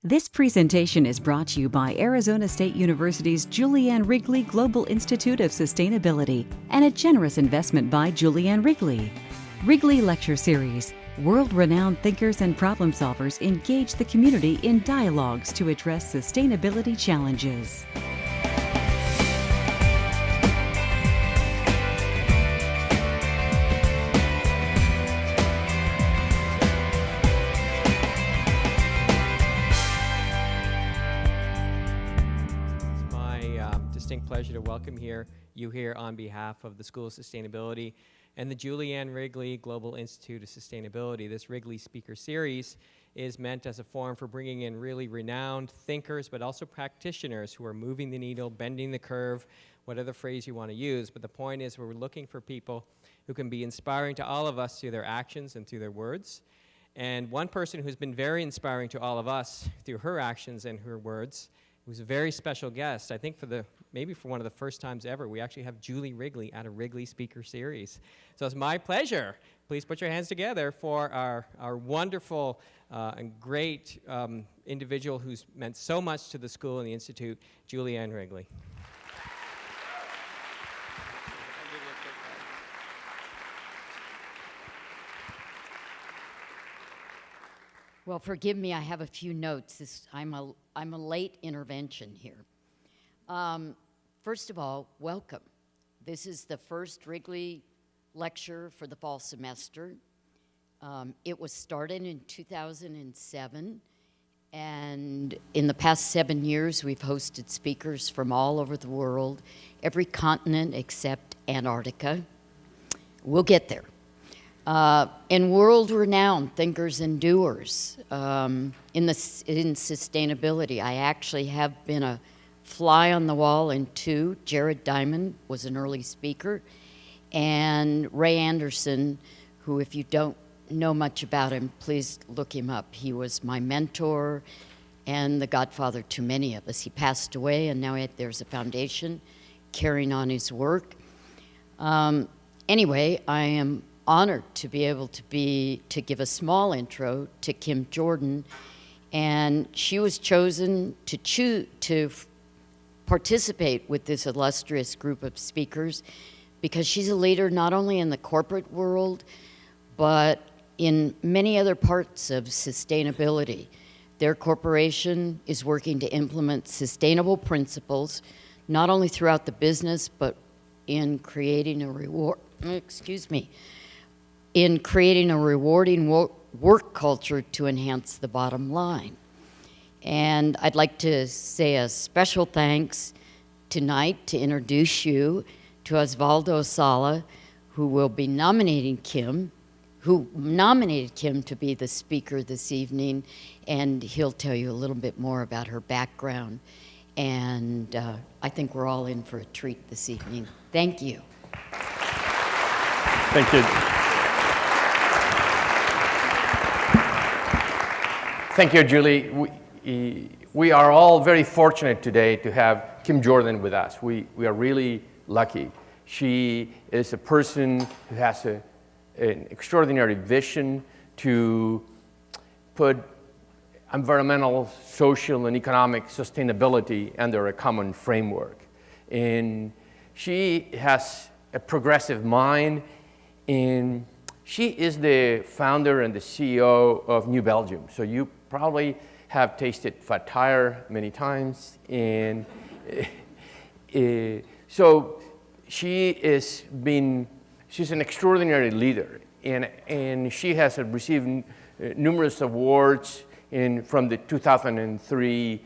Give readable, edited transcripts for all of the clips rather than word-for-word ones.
This presentation is brought to you by Arizona State University's Julianne Wrigley Global Institute of Sustainability and a generous investment by Julianne Wrigley. Wrigley Lecture Series. World-renowned thinkers and problem solvers engage the community in dialogues to address sustainability challenges. Pleasure to welcome you here on behalf of the School of Sustainability and the Julianne Wrigley Global Institute of Sustainability. This Wrigley Speaker Series is meant as a forum for bringing in really renowned thinkers, but also practitioners who are moving the needle, bending the curve, whatever phrase you want to use. But the point is we're looking for people who can be inspiring to all of us through their actions and through their words. And one person who's been very inspiring to all of us through her actions and her words, who's a very special guest, I think maybe for one of the first times ever, we actually have Julie Wrigley at a Wrigley Speaker Series. So it's my pleasure. Please put your hands together for our wonderful and great individual who's meant so much to the school and the Institute, Julianne Wrigley. Well, forgive me, I have a few notes. I'm a late intervention here. First of all, welcome. This is the first Wrigley Lecture for the fall semester. It was started in 2007, and in the past 7 years, we've hosted speakers from all over the world, every continent except Antarctica. We'll get there. And world-renowned thinkers and doers in sustainability. I actually have been a fly on the wall in two. Jared Diamond was an early speaker, and Ray Anderson, who, if you don't know much about him, please look him up. He was my mentor and the godfather to many of us. He passed away, and now there's a foundation carrying on his work. Anyway, I am honored to be able to give a small intro to Kim Jordan, and she was chosen to participate with this illustrious group of speakers because she's a leader not only in the corporate world, but in many other parts of sustainability. Their corporation is working to implement sustainable principles, not only throughout the business, but in creating a rewarding work culture to enhance the bottom line. And I'd like to say a special thanks tonight to introduce you to Osvaldo Sala, who nominated Kim to be the speaker this evening, and he'll tell you a little bit more about her background. And I think we're all in for a treat this evening. Thank you. Thank you. Thank you, Julie. We are all very fortunate today to have Kim Jordan with us. We are really lucky. She is a person who has an extraordinary vision to put environmental, social, and economic sustainability under a common framework. And she has a progressive mind, and she is the founder and the CEO of New Belgium. So you probably have tasted fat tire many times. And so she's an extraordinary leader. And she has received numerous awards from the 2003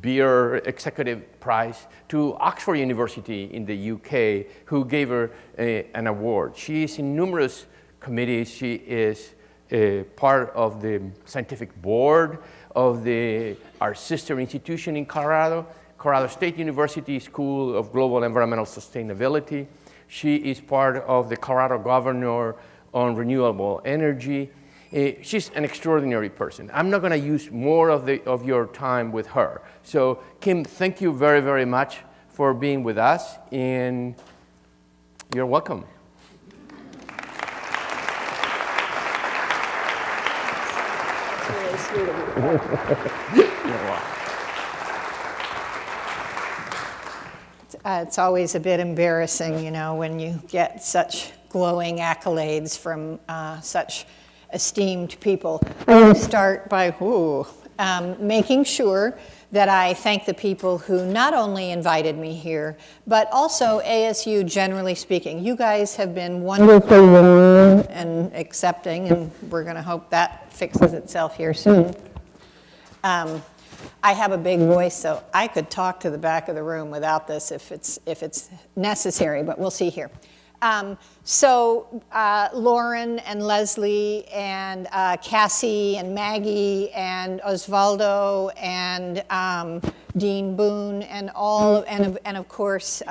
Beer Executive Prize to Oxford University in the UK, who gave her an award. She is in numerous committees. She is part of the scientific board of our sister institution in Colorado State University School of Global Environmental Sustainability. She is part of the Colorado Governor on Renewable Energy. She's an extraordinary person. I'm not going to use more of your time with her. So, Kim, thank you very, very much for being with us, and you're welcome. sweet of you. You're welcome. It's always a bit embarrassing, you know, when you get such glowing accolades from such esteemed people. I want to start by making sure that I thank the people who not only invited me here, but also ASU generally speaking. You guys have been wonderfully warm and accepting, and we're going to hope that fixes itself here soon. I have a big voice, so I could talk to the back of the room without this if it's necessary, but we'll see here. Lauren and Leslie and Cassie and Maggie and Osvaldo and Dean Boone and of course,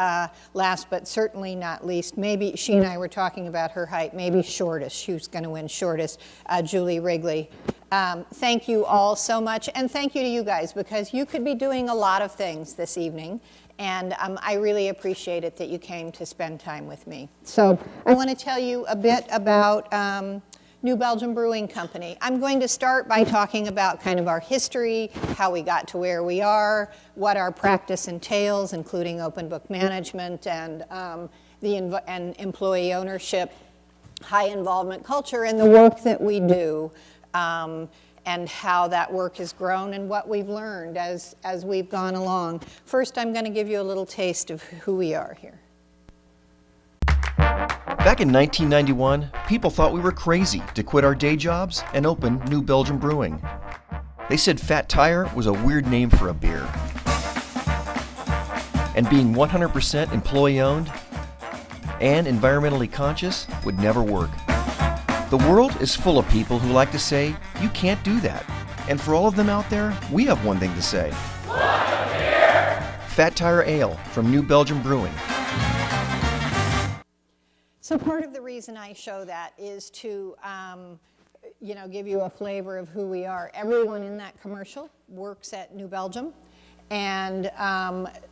last but certainly not least, maybe she and I were talking about her height, maybe shortest, she was going to win shortest, Julie Wrigley. Thank you all so much, and thank you to you guys, because you could be doing a lot of things this evening, and I really appreciate it that you came to spend time with me. So I want to tell you a bit about New Belgium Brewing Company. I'm going to start by talking about kind of our history, how we got to where we are, what our practice entails, including open book management and employee ownership, high involvement culture, and the work that we do. And how that work has grown and what we've learned as we've gone along. First, I'm going to give you a little taste of who we are here. Back in 1991, people thought we were crazy to quit our day jobs and open New Belgium Brewing. They said Fat Tire was a weird name for a beer. And being 100% employee-owned and environmentally conscious would never work. The world is full of people who like to say, you can't do that. And for all of them out there, we have one thing to say. Want a beer? Fat Tire Ale from New Belgium Brewing. So part of the reason I show that is to give you a flavor of who we are. Everyone in that commercial works at New Belgium. And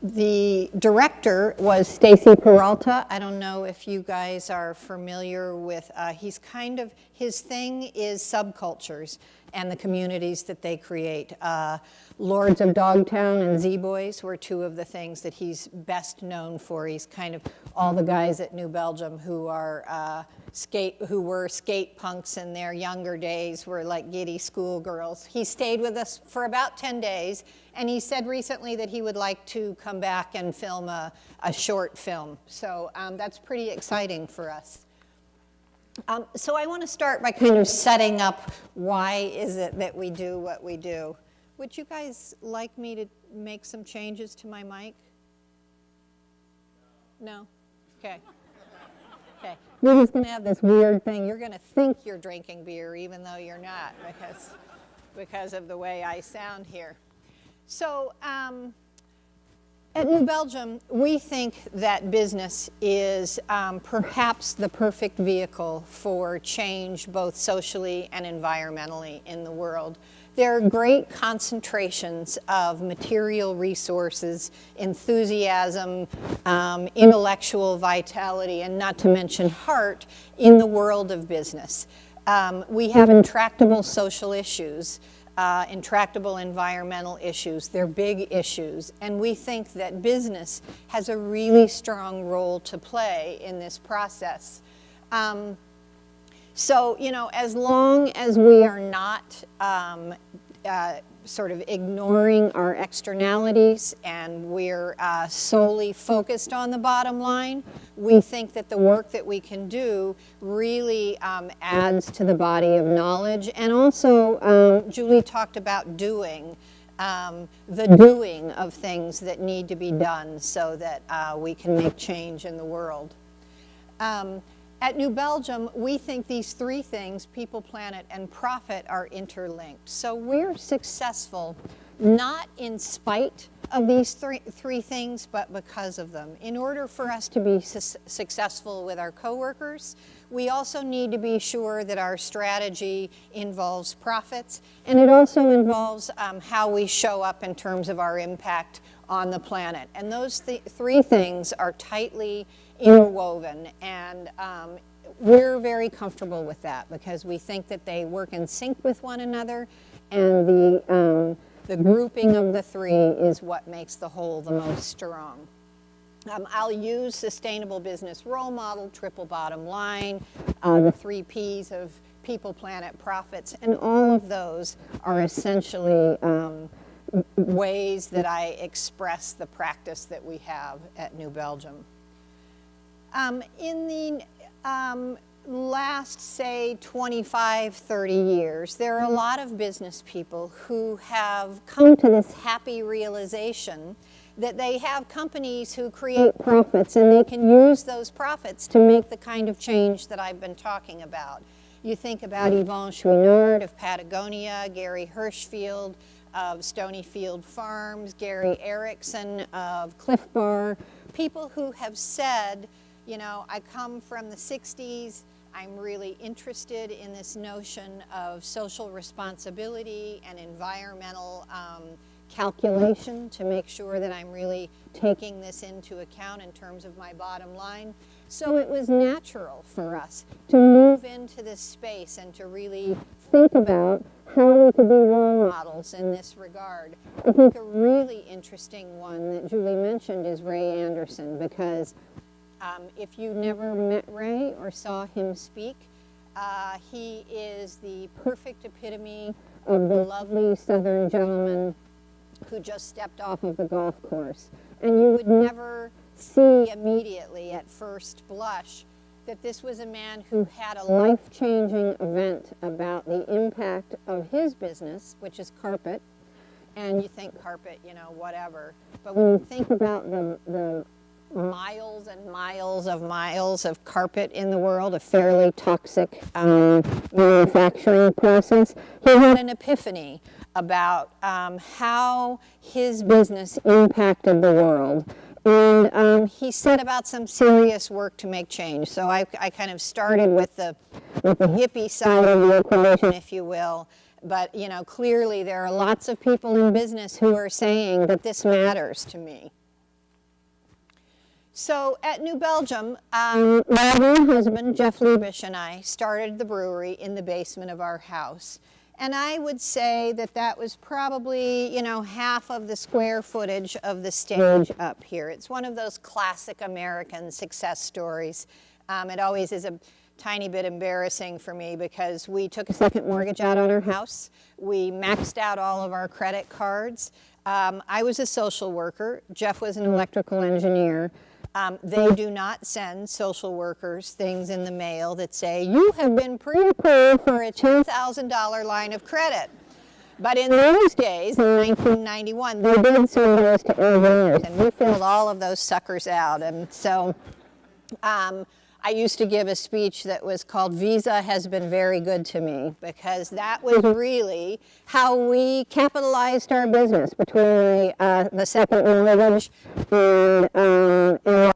the director was Stacy Peralta. I don't know if you guys are familiar with, his thing is subcultures and the communities that they create. Lords of Dogtown and Z-Boys were two of the things that he's best known for. He's kind of all the guys at New Belgium who are who were skate punks in their younger days, were like giddy schoolgirls. He stayed with us for about 10 days, and he said recently that he would like to come back and film a short film. So that's pretty exciting for us. So I want to start by kind of setting up why is it that we do what we do. Would you guys like me to make some changes to my mic? No? Okay. Okay. You're just going to have this weird thing. You're going to think you're drinking beer even though you're not because of the way I sound here. So at New Belgium, we think that business is perhaps the perfect vehicle for change both socially and environmentally in the world. There are great concentrations of material resources, enthusiasm, intellectual vitality, and not to mention heart in the world of business. We have intractable social issues, intractable environmental issues. They're big issues, and we think that business has a really strong role to play in this process. So, as long as we are not sort of ignoring our externalities and we're solely focused on the bottom line, we think that the work that we can do really adds to the body of knowledge. And also, Julie talked about doing, the doing of things that need to be done so that we can make change in the world. At New Belgium, we think these three things, people, planet, and profit, are interlinked. So we're successful not in spite of these three things, but because of them. In order for us to be successful with our coworkers, we also need to be sure that our strategy involves profits, and it also involves how we show up in terms of our impact on the planet. And those three things are tightly interwoven, and we're very comfortable with that because we think that they work in sync with one another, and the grouping of the three is what makes the whole the most strong. I'll use sustainable business role model, triple bottom line, the 3 Ps of people, planet, profits, and all of those are essentially ways that I express the practice that we have at New Belgium. In the last, say, 25, 30 years, there are a lot of business people who have come to this happy realization that they have companies who create profits and they can use those profits to make the kind of change that I've been talking about. You think about Yvon Chouinard of Patagonia, Gary Hirschfield of Stonyfield Farms, Gary Erickson of Cliff Bar, people who have said, you know, I come from the 60s, I'm really interested in this notion of social responsibility and environmental calculation to make sure that I'm really taking this into account in terms of my bottom line. So it was natural for us to move into this space and to really think about how we could be role models in this regard. I think a really interesting one that Julie mentioned is Ray Anderson, because if you never met Ray or saw him speak, he is the perfect epitome of the lovely Southern gentleman who just stepped off of the golf course. And you would never see immediately at first blush that this was a man who had a life-changing event about the impact of his business, which is carpet. And you think carpet, you know, whatever. But when you think about the miles and miles of carpet in the world, a fairly toxic manufacturing process, he had an epiphany about how his business impacted the world. And he set about some serious work to make change. So I kind of started with the hippie side of the equation, if you will. But, you know, clearly there are lots of people in business who are saying that this matters to me. So at New Belgium, my dear husband, Jeff Liebisch, and I started the brewery in the basement of our house. And I would say that that was probably, you know, half of the square footage of the stage up here. It's one of those classic American success stories. It always is a tiny bit embarrassing for me because we took a second mortgage out on our house. We maxed out all of our credit cards. I was a social worker. Jeff was an electrical engineer. They do not send social workers things in the mail that say, you have been pre-approved for a $10,000 line of credit. But in those days, in 1991, they did send those to engineers, and we filled all of those suckers out. And so I used to give a speech that was called Visa Has Been Very Good to Me, because that was really how we capitalized our business between the second mortgage and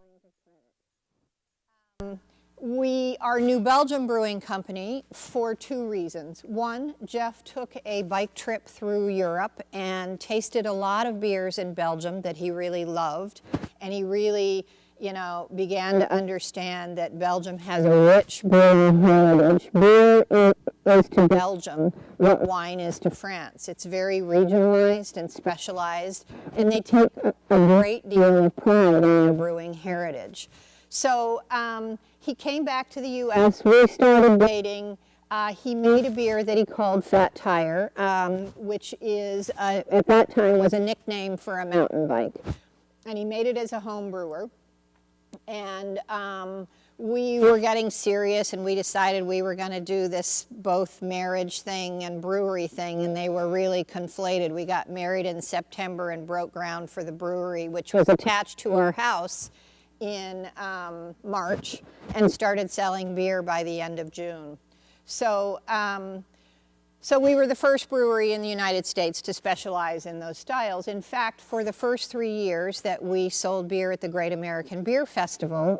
we are New Belgium Brewing Company for 2 reasons. One, Jeff took a bike trip through Europe and tasted a lot of beers in Belgium that he really loved, and he really, you know, began to understand that Belgium has a rich brewing heritage. Beer is to Belgium what wine is to France. It's very regionalized and specialized, and they take a great deal of pride in their brewing heritage. So he came back to the U.S., we started dating. He made a beer that he called Fat Tire, which is, at that time, was a nickname for a mountain bike. And he made it as a home brewer. And we were getting serious, and we decided we were going to do this both marriage thing and brewery thing, and they were really conflated. We got married in September and broke ground for the brewery, which was attached to our house in March, and started selling beer by the end of June. So, so we were the first brewery in the United States to specialize in those styles. In fact, for the first 3 years that we sold beer at the Great American Beer Festival,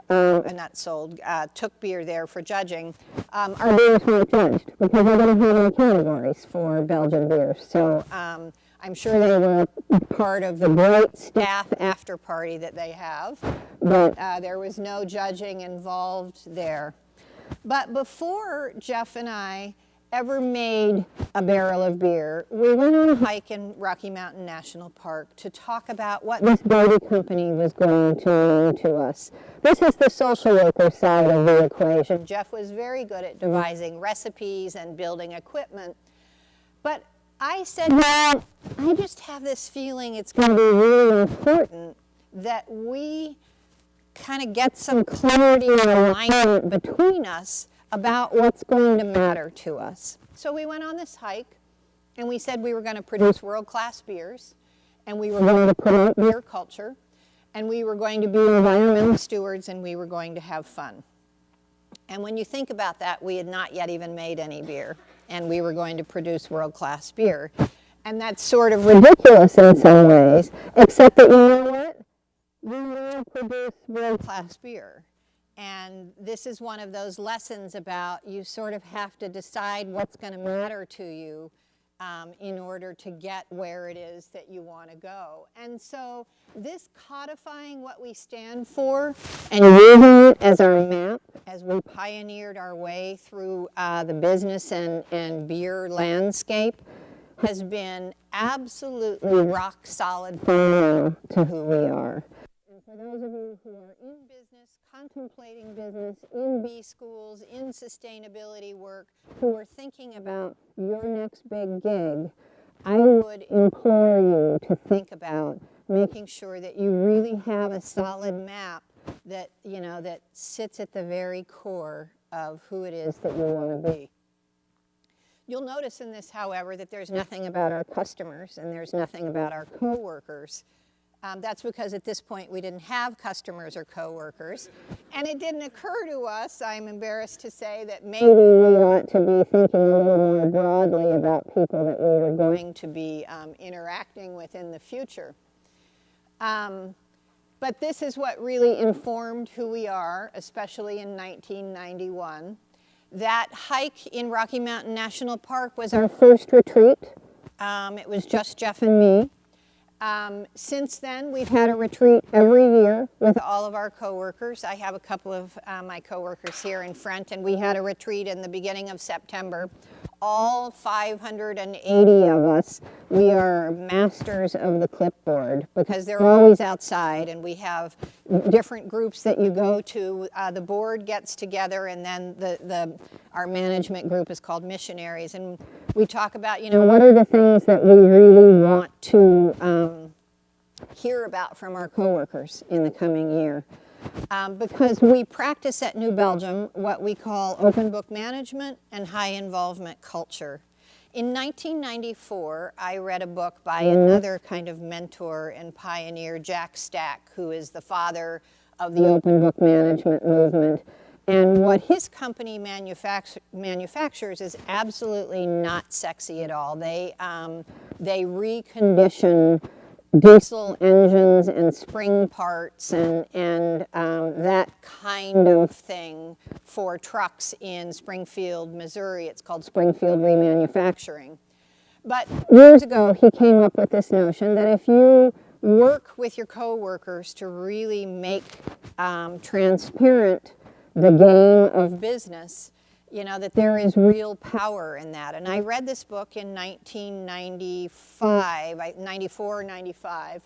took beer there for judging, our beers weren't judged because they didn't have any categories for Belgian beers. So I'm sure they were part of the great staff after party that they have, but there was no judging involved there. But before Jeff and I ever made a barrel of beer, we went on a hike in Rocky Mountain National Park to talk about what this baby company was going to mean to us. This is the social worker side of the equation. Jeff was very good at devising recipes and building equipment. But I said, well, I just have this feeling it's going to be really important that we kind of get some clarity and alignment between us about what's going to matter to us. So we went on this hike, and we said we were going to produce world-class beers, and we were going to promote beer culture, and we were going to be environmental stewards, and we were going to have fun. And when you think about that, we had not yet even made any beer, and we were going to produce world-class beer. And that's sort of ridiculous in some ways, except that, you know what? We will produce world-class beer. And this is one of those lessons about you sort of have to decide what's going to matter to you in order to get where it is that you want to go. And so this codifying what we stand for and using it as our map as we pioneered our way through the business and beer landscape has been absolutely rock solid fundamental to who we are. For those of you who are in business, contemplating business, in B schools, in sustainability work, who are thinking about your next big gig, I would implore you to think about making sure that you really have a solid map that, you know, that sits at the very core of who it is that you want to be. You'll notice in this, however, that there's nothing about our customers and there's nothing about our coworkers. That's because at this point we didn't have customers or coworkers, and it didn't occur to us, I'm embarrassed to say, that maybe we ought to be thinking a little more broadly about people that we were going to be interacting with in the future. But this is what really informed who we are, especially in 1991. That hike in Rocky Mountain National Park was our first retreat. It was just Jeff and me. Since then, we've had a retreat every year with all of our coworkers. I have a couple of my coworkers here in front, and we had a retreat in the beginning of September. All 580 of us, we are masters of the clipboard because they're always outside, and we have different groups that you go to. The board gets together, and then our management group is called missionaries, and we talk about, you know, what are the things that we really want to hear about from our coworkers in the coming year. Because we practice at New Belgium what we call open book management and high involvement culture. In 1994, I read a book by another kind of mentor and pioneer, Jack Stack, who is the father of the open book management movement. And what his company manufactures is absolutely not sexy at all. They recondition diesel engines and spring parts and that kind of thing for trucks in Springfield, Missouri. It's called Springfield Way Manufacturing. But years ago, he came up with this notion that if you work with your coworkers to really make transparent the game of business, you know, that there is real power in that. And I read this book in 94, 95,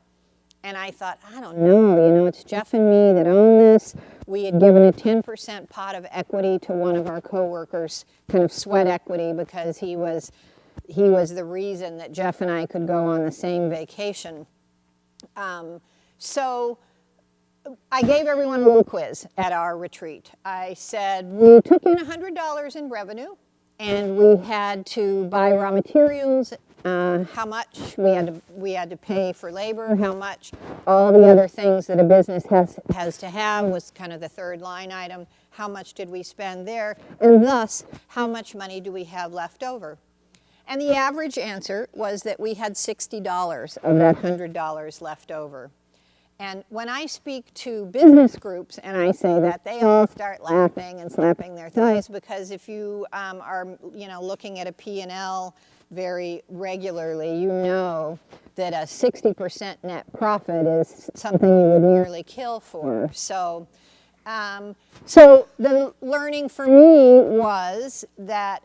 and I thought, I don't know, you know, it's Jeff and me that own this. We had given a 10% pot of equity to one of our coworkers, kind of sweat equity, because he was the reason that Jeff and I could go on the same vacation. So I gave everyone a little quiz at our retreat. I said, we took in $100 in revenue, and we had to buy raw materials, how much we had to pay for labor, how much all the other things that a business has to have was kind of the third line item. How much did we spend there? And thus, how much money do we have left over? And the average answer was that we had $60 of that $100 left over. And when I speak to business groups and I say that, they all start laughing and slapping their thighs, because if you are, you know, looking at a P&L very regularly, you know that a 60% net profit is something you would nearly kill for. So So the learning for me was that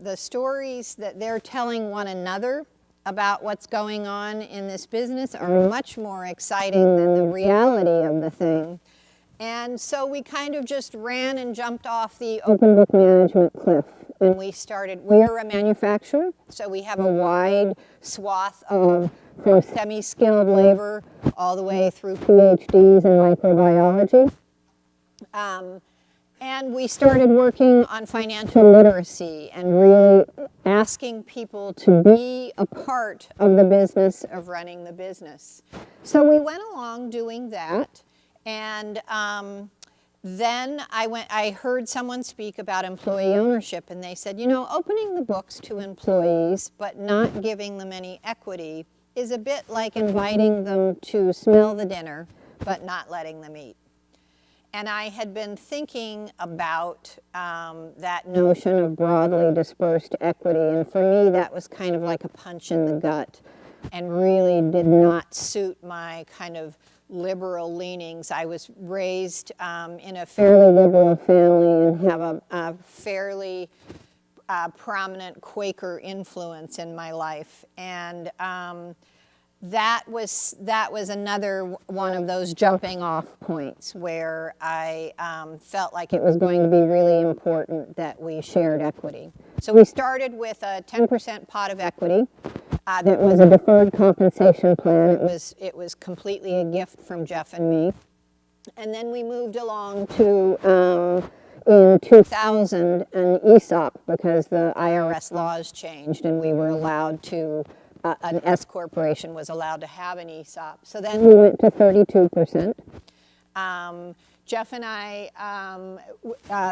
the stories that they're telling one another about what's going on in this business are much more exciting than the reality of the thing. And so we kind of just ran and jumped off the open book management cliff. And we're a manufacturer, so we have a wide swath of from semi-skilled labor all the way through PhDs in microbiology. And we started working on financial literacy and really asking people to be a part of the business of running the business. So we went along doing that, and then I heard someone speak about employee ownership, and they said, you know, opening the books to employees but not giving them any equity is a bit like inviting them to smell the dinner but not letting them eat. And I had been thinking about that notion of broadly dispersed equity, and for me that was kind of like a punch in the gut and really did not suit my kind of liberal leanings. I was raised in a fairly liberal family and have a fairly prominent Quaker influence in my life, and that was another one of those jumping off points where I felt like it was going to be really important that we shared equity. So we started with a 10% pot of equity that was a deferred compensation plan. It was completely a gift from Jeff and me. And then we moved along to, in 2000, an ESOP, because the IRS laws changed and we were allowed to, an S corporation was allowed to have an ESOP. So then we went to 32%. Jeff and I,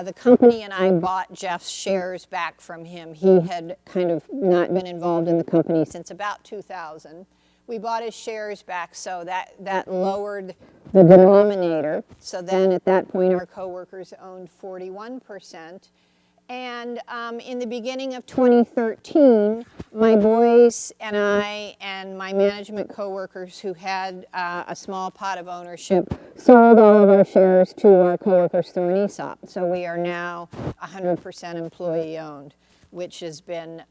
the company and I bought Jeff's shares back from him. He had kind of not been involved in the company since about 2000. We bought his shares back, so that lowered the denominator. So then at that point our coworkers owned 41%. And in the beginning of 2013, my boys and I and my management coworkers who had a small pot of ownership sold all of our shares to our coworkers through an ESOP. So we are now 100% employee owned, which has been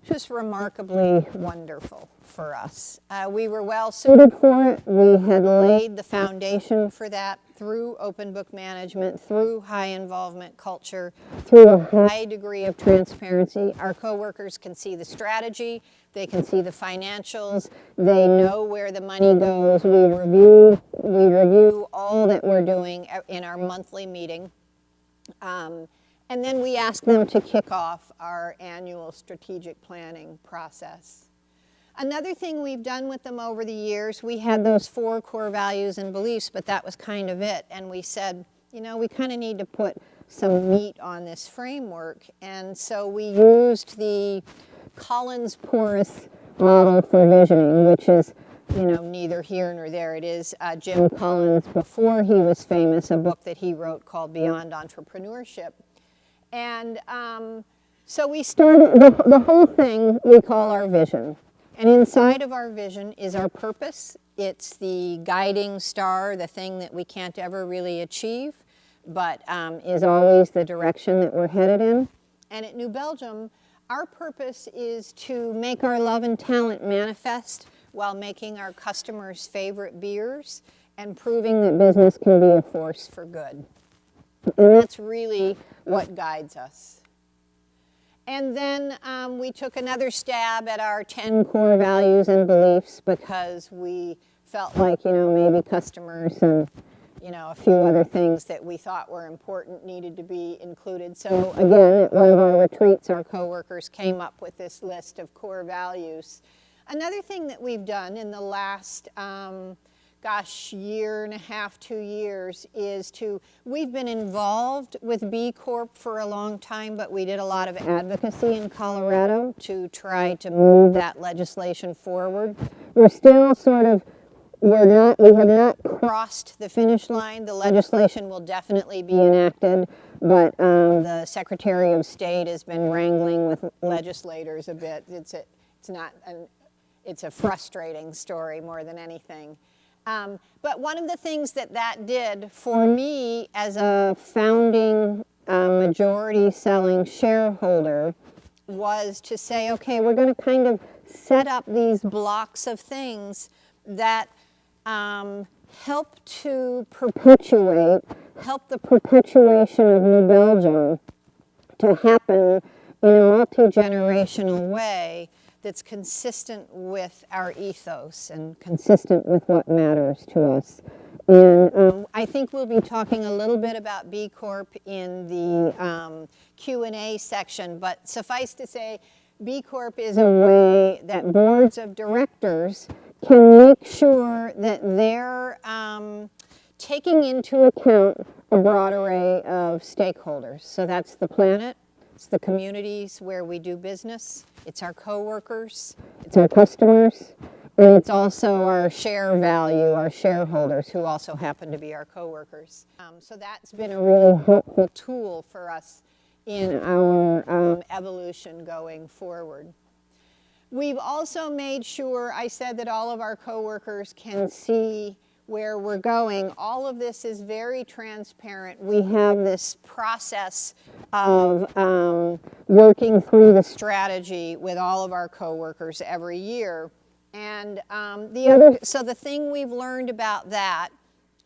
just remarkably wonderful for us. We were well suited for it. We had laid the foundation for that through open book management, through high involvement culture, through a high degree of transparency. Our coworkers can see the strategy, they can see the financials, they know where the money goes. We review all that we're doing in our monthly meeting. And then we ask them to kick off our annual strategic planning process. Another thing we've done with them over the years, we had those 4 core values and beliefs, but that was kind of it. And we said, you know, we kind of need to put some meat on this framework. And so we used the Collins-Porras model for visioning, which is, you know, neither here nor there. It is Jim Collins, before he was famous, a book that he wrote called Beyond Entrepreneurship. And so we started, the whole thing we call our vision. And inside of our vision is our purpose. It's the guiding star, the thing that we can't ever really achieve, but is always the direction that we're headed in. And at New Belgium, our purpose is to make our love and talent manifest while making our customers' favorite beers and proving that business can be a force for good. And that's really what guides us. And then we took another stab at our 10 core values and beliefs because we felt like, you know, maybe customers and, you know, a few other things that we thought were important needed to be included. So again, at one of our retreats, our coworkers came up with this list of core values. Another thing that we've done in the last year and a half, 2 years, is we've been involved with BCorp for a long time, but we did a lot of advocacy in Colorado to try to move that legislation forward. We're still sort of, we have not crossed the finish line. The legislation will definitely be enacted, but the Secretary of State has been wrangling with legislators a bit. It's a frustrating story more than anything. But one of the things that did for me as a founding majority selling shareholder was to say, okay, we're going to kind of set up these blocks of things that help the perpetuation of New Belgium to happen in a multi-generational way that's consistent with our ethos and consistent with what matters to us. And I think we'll be talking a little bit about B Corp in the Q&A section, but suffice to say, B Corp is a way that boards of directors can make sure that they're taking into account a broad array of stakeholders. So that's the planet, it's the communities where we do business, it's our coworkers, it's our customers, and it's also our share value, our shareholders, who also happen to be our coworkers. So that's been a really helpful tool for us in our evolution going forward. We've also made sure, I said that all of our coworkers can see where we're going. All of this is very transparent. We have this process of working through the strategy with all of our coworkers every year. And so the thing we've learned about that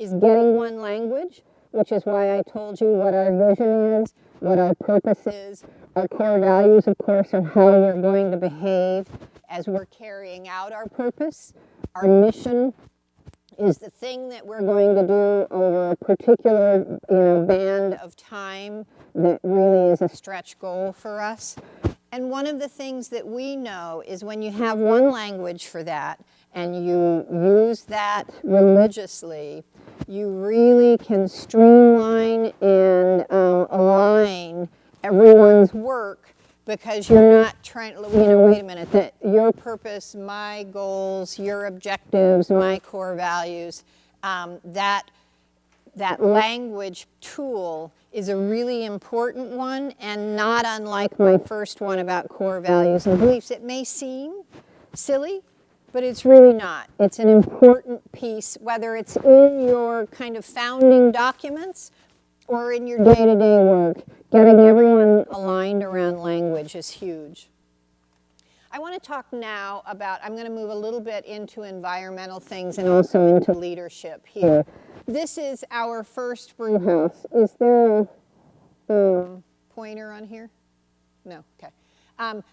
is getting one language, which is why I told you what our vision is, what our purpose is. Our core values, of course, are how we're going to behave as we're carrying out our purpose. Our mission is the thing that we're going to do over a particular band of time that really is a stretch goal for us. And one of the things that we know is when you have one language for that and you use that religiously, you really can streamline and align everyone's work, because you're not trying to, wait a minute, that your purpose, my goals, your objectives, my core values, that language tool is a really important one, and not unlike my first one about core values and beliefs. It may seem silly, but it's really not. It's an important piece, whether it's in your kind of founding documents or in your day-to-day work. Getting everyone aligned around language is huge. I want to talk now about, I'm going to move a little bit into environmental things and also into leadership here. This is our first brew house. Is there a pointer on here? No, okay.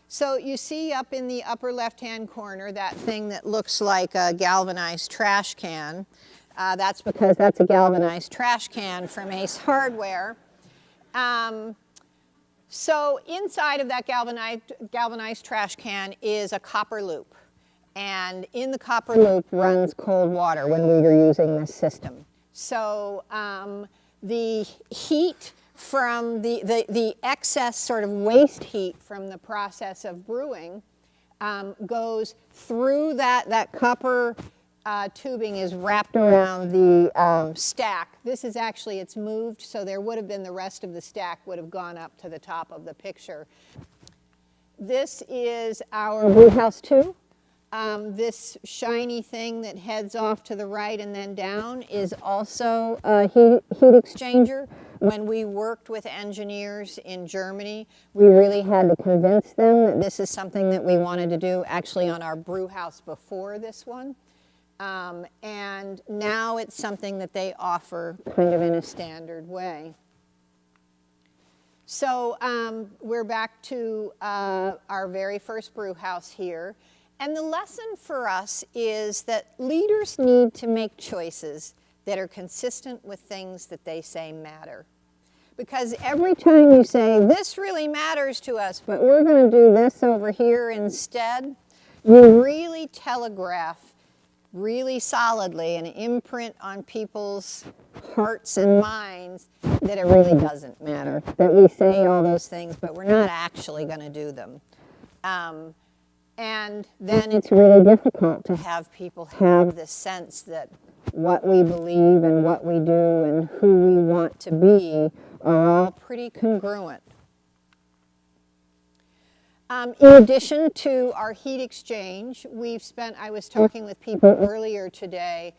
So you see up in the upper left-hand corner that thing that looks like a galvanized trash can. That's because that's a galvanized trash can from Ace Hardware. So inside of that galvanized trash can is a copper loop. And in the copper loop runs cold water when we were using this system. So the heat from the excess sort of waste heat from the process of brewing goes through that copper tubing is wrapped around the stack. This is actually, it's moved, so there would have been the rest of the stack would have gone up to the top of the picture. This is our brew house 2. This shiny thing that heads off to the right and then down is also a heat exchanger. When we worked with engineers in Germany, we really had to convince them that this is something that we wanted to do actually on our brew house before this one. And now it's something that they offer kind of in a standard way. So we're back to our very first brew house here. And the lesson for us is that leaders need to make choices that are consistent with things that they say matter. Because every time you say, this really matters to us, but we're going to do this over here instead, you really telegraph really solidly an imprint on people's hearts and minds that it really doesn't matter, that we say all those things, but we're not actually going to do them. And then it's really difficult to have people have this sense that what we believe and what we do and who we want to be are all pretty congruent. In addition to our heat exchange, I was talking with people earlier today,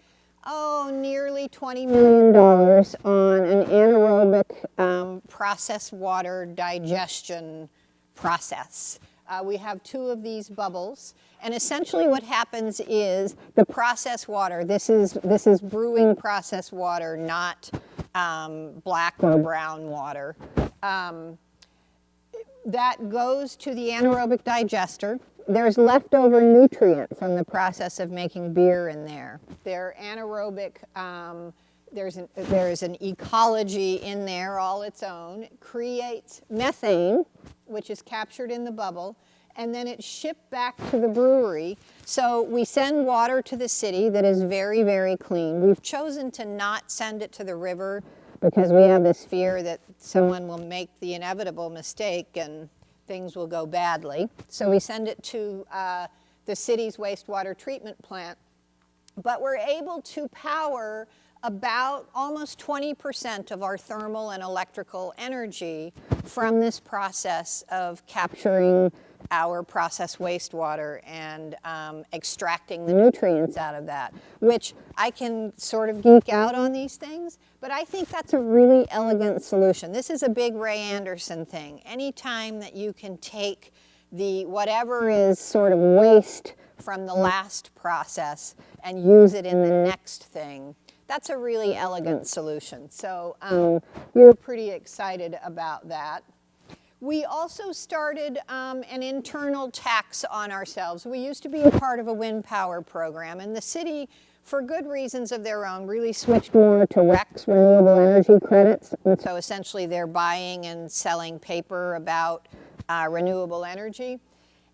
nearly $20 million on an anaerobic process water digestion process. We have 2 of these bubbles, and essentially what happens is the process water, this is brewing process water, not black or brown water, that goes to the anaerobic digester. There's leftover nutrient from the process of making beer in there. They're anaerobic, there's an ecology in there all its own. It creates methane, which is captured in the bubble, and then it's shipped back to the brewery. So we send water to the city that is very, very clean. We've chosen to not send it to the river because we have this fear that someone will make the inevitable mistake and things will go badly. So we send it to the city's wastewater treatment plant. But we're able to power about almost 20% of our thermal and electrical energy from this process of capturing our processed wastewater and extracting the nutrients out of that, which I can sort of geek out on these things, but I think that's a really elegant solution. This is a big Ray Anderson thing. Anytime that you can take the whatever is sort of waste from the last process and use it in the next thing, that's a really elegant solution. So we're pretty excited about that. We also started an internal tax on ourselves. We used to be a part of a wind power program, and the city, for good reasons of their own, really switched more to RECs, renewable energy credits. And so essentially they're buying and selling paper about renewable energy.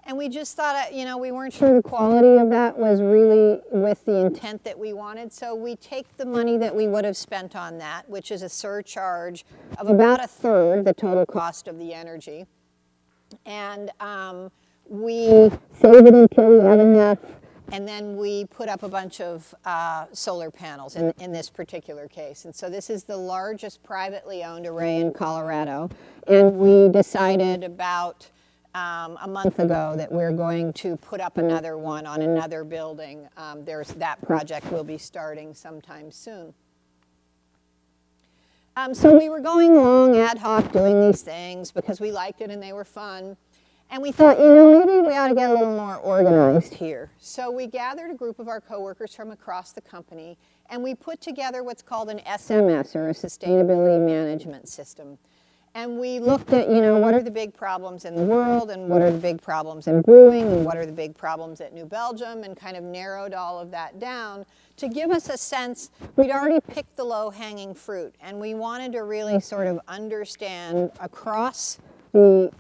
And we just thought, we weren't sure the quality of that was really with the intent that we wanted. So we take the money that we would have spent on that, which is a surcharge of about 1/3 the total cost of the energy. And we save it until we have enough. And then we put up a bunch of solar panels in this particular case. And so this is the largest privately owned array in Colorado. And we decided about a month ago that we're going to put up another one on another building. That project will be starting sometime soon. So we were going along ad hoc doing these things because we liked it and they were fun. And we thought, maybe we ought to get a little more organized here. So we gathered a group of our coworkers from across the company and we put together what's called an SMS, or a sustainability management system. And we looked at, what are the big problems in the world, and what are the big problems in brewing, and what are the big problems at New Belgium, and kind of narrowed all of that down to give us a sense. We'd already picked the low-hanging fruit, and we wanted to really sort of understand across the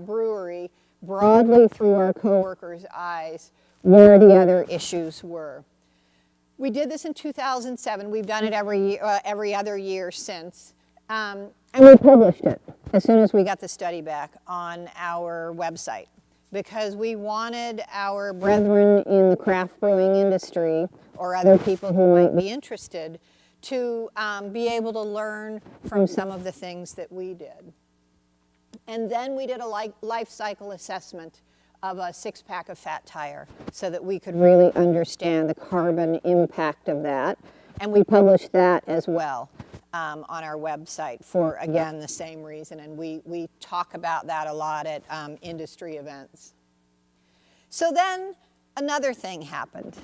brewery, broadly through our coworkers' eyes, where the other issues were. We did this in 2007. We've done it every other year since. And we published it as soon as we got the study back on our website because we wanted our brethren in the craft brewing industry or other people who might be interested to be able to learn from some of the things that we did. And then we did a life cycle assessment of a 6-pack of Fat Tire so that we could really understand the carbon impact of that. And we published that as well. On our website for, again, the same reason. And we talk about that a lot at industry events. So then another thing happened,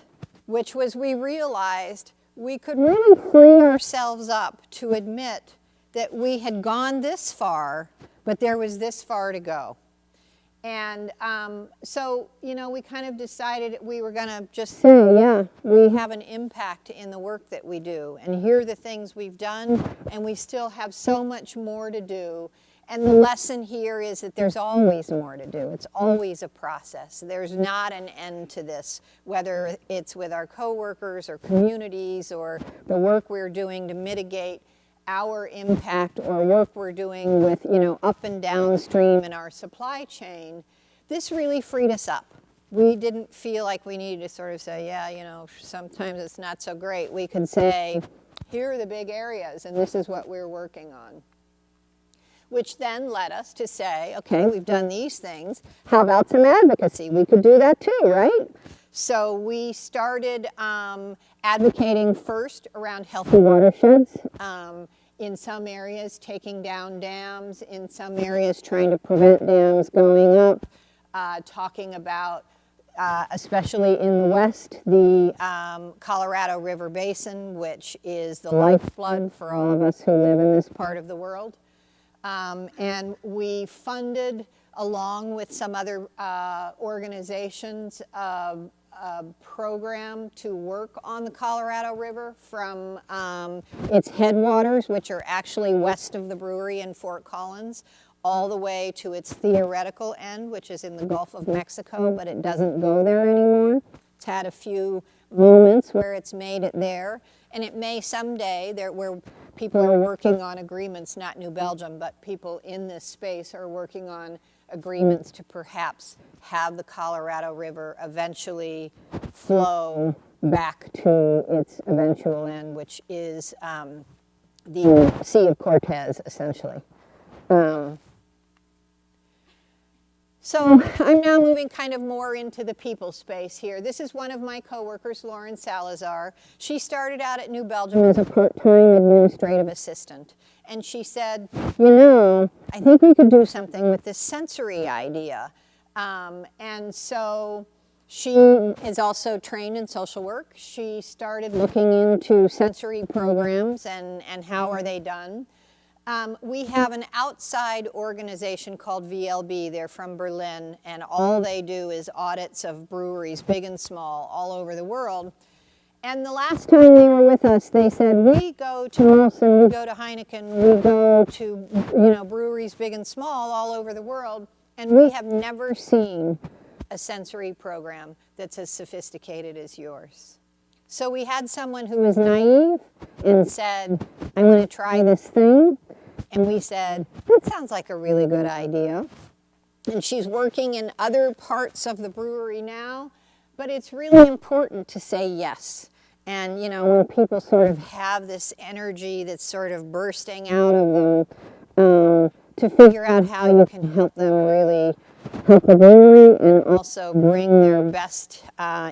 which was we realized we could really free ourselves up to admit that we had gone this far, but there was this far to go. And so, we kind of decided we were going to just say, yeah, we have an impact in the work that we do. And here are the things we've done, and we still have so much more to do. And the lesson here is that there's always more to do. It's always a process. There's not an end to this, whether it's with our coworkers or communities or the work we're doing to mitigate our impact or work we're doing with, up and downstream in our supply chain. This really freed us up. We didn't feel like we needed to sort of say, yeah, sometimes it's not so great. We could say, here are the big areas, and this is what we're working on. Which then led us to say, okay, we've done these things. How about some advocacy? We could do that too, right? So we started advocating first around healthy watersheds. In some areas, taking down dams. In some areas, trying to prevent dams going up. Talking about, especially in the west, the Colorado River Basin, which is the lifeblood for all of us who live in this part of the world. And we funded, along with some other organizations, a program to work on the Colorado River from its headwaters, which are actually west of the brewery in Fort Collins, all the way to its theoretical end, which is in the Gulf of Mexico, but it doesn't go there anymore. It's had a few moments where it's made it there, and it may someday, where people are working on agreements, not New Belgium, but people in this space are working on agreements to perhaps have the Colorado River eventually flow back to its eventual end, which is the Sea of Cortez, essentially. So I'm now moving kind of more into the people space here. This is one of my coworkers, Lauren Salazar. She started out at New Belgium as a part-time administrative assistant. And she said, you know, I think we could do something with this sensory idea. And so she is also trained in social work. She started looking into sensory programs and how are they done. We have an outside organization called VLB. They're from Berlin, and all they do is audits of breweries, big and small, all over the world. And the last time they were with us, they said, we go to Molson, we go to Heineken, we go to breweries big and small all over the world, and we have never seen a sensory program that's as sophisticated as yours. So we had someone who was naive and said, I'm going to try this thing. And we said, that sounds like a really good idea. And she's working in other parts of the brewery now, but it's really important to say yes. And, you know, when people sort of have this energy that's sort of bursting out of them, to figure out how you can help them really help the brewery and also bring their best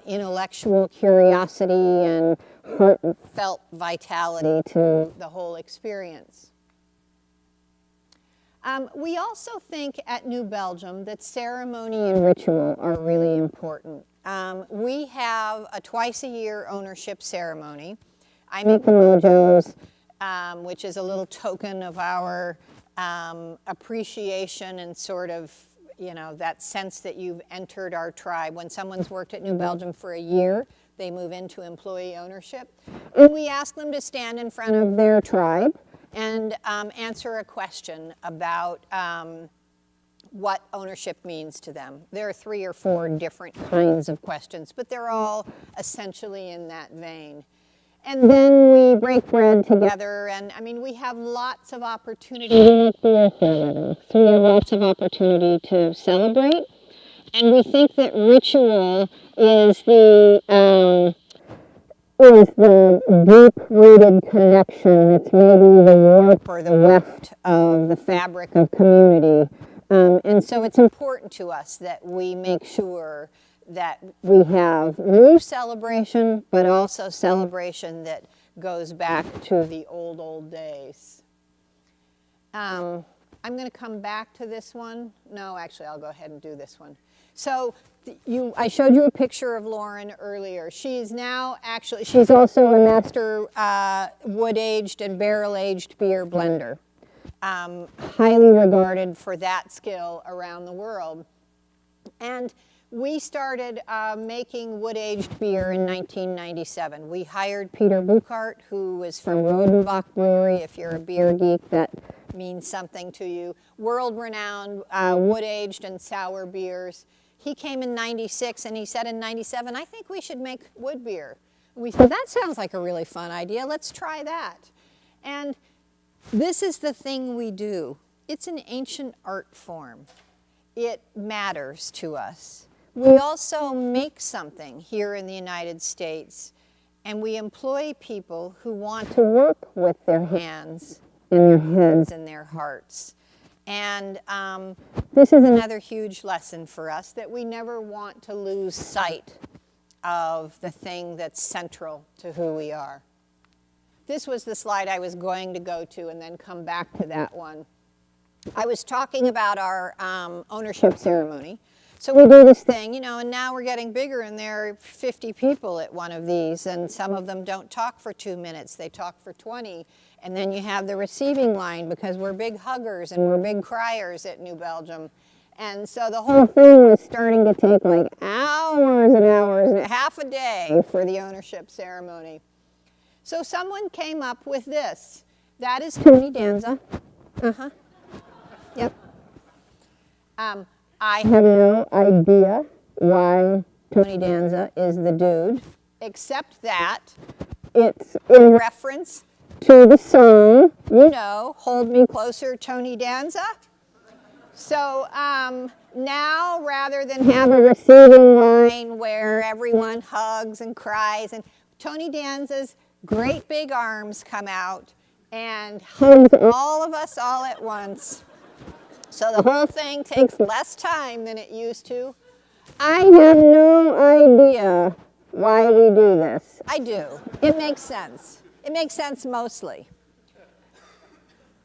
intellectual curiosity and heartfelt vitality to the whole experience. We also think at New Belgium that ceremony and ritual are really important. We have a twice-a-year ownership ceremony. I make the mojos, which is a little token of our appreciation and sort of, you know, that sense that you've entered our tribe. When someone's worked at New Belgium for a year, they move into employee ownership. And we ask them to stand in front of their tribe and answer a question about what ownership means to them. There are 3 or 4 different kinds of questions, but they're all essentially in that vein. And then we break bread together, and I mean, we have lots of opportunity. So we have lots of opportunity to celebrate, and we think that ritual is the deep-rooted connection that's maybe the warp or the weft of the fabric of community. And so it's important to us that we make sure that we have new celebration, but also celebration that goes back to the old days. I'm going to come back to this one. No, actually, I'll go ahead and do this one. So I showed you a picture of Lauren earlier. She's now actually, she's also a master wood-aged and barrel-aged beer blender. Highly regarded for that skill around the world. And we started making wood-aged beer in 1997. We hired Peter Buchart, who is from Rodenbach Brewery. If you're a beer geek, that means something to you. World-renowned wood-aged and sour beers. He came in 96 and he said in 97, I think we should make wood beer. We said, that sounds like a really fun idea. Let's try that. And this is the thing we do. It's an ancient art form. It matters to us. We also make something here in the United States, and we employ people who want to work with their hands and their heads and their hearts. And this is another huge lesson for us, that we never want to lose sight of the thing that's central to who we are. This was the slide I was going to go to and then come back to that one. I was talking about our ownership ceremony. So we do this thing, you know, and now we're getting bigger and there are 50 people at one of these, and some of them don't talk for 2 minutes, they talk for 20. And then you have the receiving line because we're big huggers and we're big criers at New Belgium. And so the whole thing was starting to take like hours and hours, half a day for the ownership ceremony. So someone came up with this. That is Tony Danza. Yep. I have no idea why Tony Danza is the dude, except that it's in reference to the song, you know, Hold Me Closer, Tony Danza. So now, rather than have a receiving line where everyone hugs and cries, and Tony Danza's great big arms come out and hugs all of us all at once. So the whole thing takes less time than it used to. I have no idea why we do this. I do. It makes sense. It makes sense mostly.